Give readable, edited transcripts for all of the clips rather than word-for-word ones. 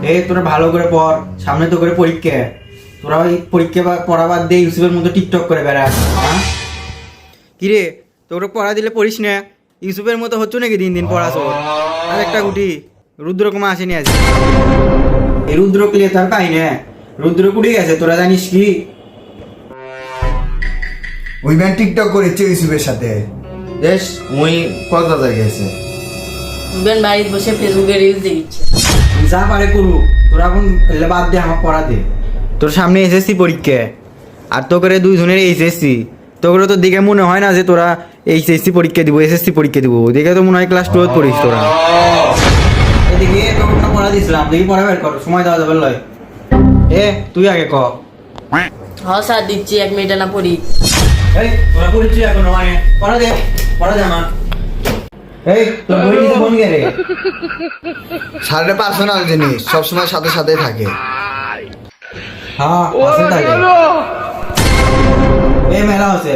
এই তোরা ভালো করে পড়, সামনে তো করে পরীক্ষা। তোরা ওই পরীক্ষা পড়া বাদ দিয়ে ইউসুফের মতো টিকটক করে বেড়াস। কিরে তোর পড়া দিলে পড়িস না? ইউসুফের মতো হচ্ছে নাকি দিন দিন পড়াশো? আর একটা গুটি রুদ্রকুমা আসেনি আজ। এই রুদ্র ক্লিয়ে তার পাই না, রুদ্র কুড়ি গেছে তোরা জানিস কি? ওই ম্যান টিকটক করেছে ইউসুফের সাথে। বেশ মুই কক্সবাজার গেছে। বেন বাড়িতে বসে ফেসবুকে রিলস দেখিচ্ছে। যা পারে করু, তোরা এখন এলে বাদ দে, আমার পড়া দে। তোর সামনে এসএসসি পরীক্ষা, আর তো করে দুইজনের এইচএসসি। তোকে তো দেখে মনে হয় না যে তোরা এইচএসসি পরীক্ষা দিব, এসএসসি পরীক্ষা দিব। দেখে তো মনে হয় ক্লাস 12 পড়িস তোরা। এদিকে তোকে না পড়া দিছিলাম, দেখি পড়া বের কর, সময় দেওয়া যাবে লয়। তুই আগে ক। হ্যাঁ স্যার দিচ্ছি, 1 মিনিট না পড়ি। এই তোরা পড়িস এখন, মানে পড়া দে আমার। এই তোর বই নিতে ফোন কে রে? স্যারের পার্সোনাল জিনিস সবসময় সাথে সাথে থাকে। হ্যাঁ আছে তাহলে। এই মেলা আছে,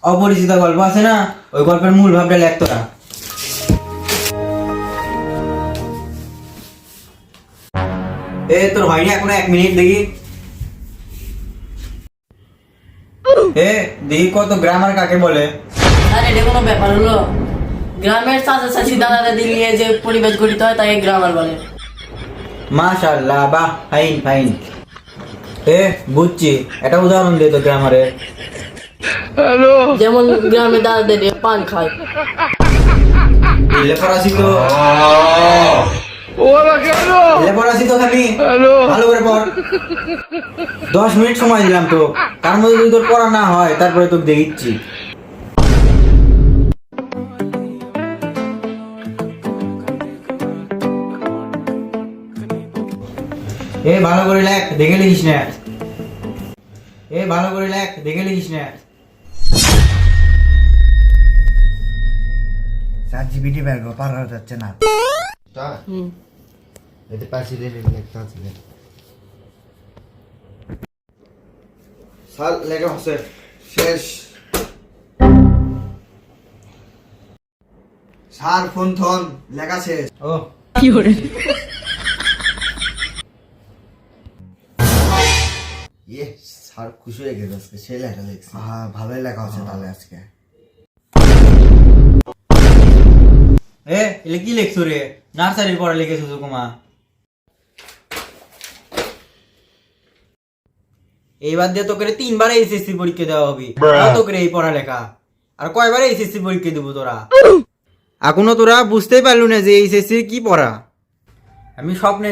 অপরিচিত গল্প আছে না, ওই গল্পের মূল ভাবটা লেখতো না। তোর হয়নি এখনো 1 মিনিট, দেখি দেখি কত গ্রামার কাকে বলে। আর এটা কোনো ব্যাপার হলো? গ্রামের চাচা চাচি দাদা দাদি নিয়ে যে পরিবেশ গঠিত হয় তাকে গ্রামার বলে। মাশাআল্লাহ, বাহ, ফাইন ফাইন। বুঝছি, একটা উদাহরণ দে তো গ্রামারের। যেমন গ্রামে দাদা দাদি পান খায়। লেপরাসি তো খালি ভালো করে পড়। 10 মিনিট সময় দিলাম তো, তার মধ্যে যদি তোর পড়া না হয় তারপরে তোকে দেখিচ্ছি। ভালো করে লেখ, দেখে লিখিস না। ভালো করে লেখ, দেখে লিখিস না। স্যার জিবিটি বের কর, পার করা যাচ্ছে না। তা এতে পাশে লেখা আছে। স্যার লেখা হচ্ছে শেষ। স্যার ফোন থন, লেখা শেষ। ও কি করে? ইয়ে স্যার খুশি হয়ে গেছে আজকে, সে লেখা লিখছে। হ্যাঁ ভালোই লেখা হচ্ছে তাহলে আজকে। এলে কি লেখছো রে? নার্সারির পড়া লিখেছো সুকুমা। এইবার দিয়ে তোকে 3বার এইচএসসি পরীক্ষা দেওয়া হবে, তোকে এই পড়ালেখা। আর কয়বার এইচএসসি পরীক্ষা দিব তোরা? এখনো তোরা বুঝতেই পারলু না যে এইচএসসি কি পড়া। আমি স্বপ্নে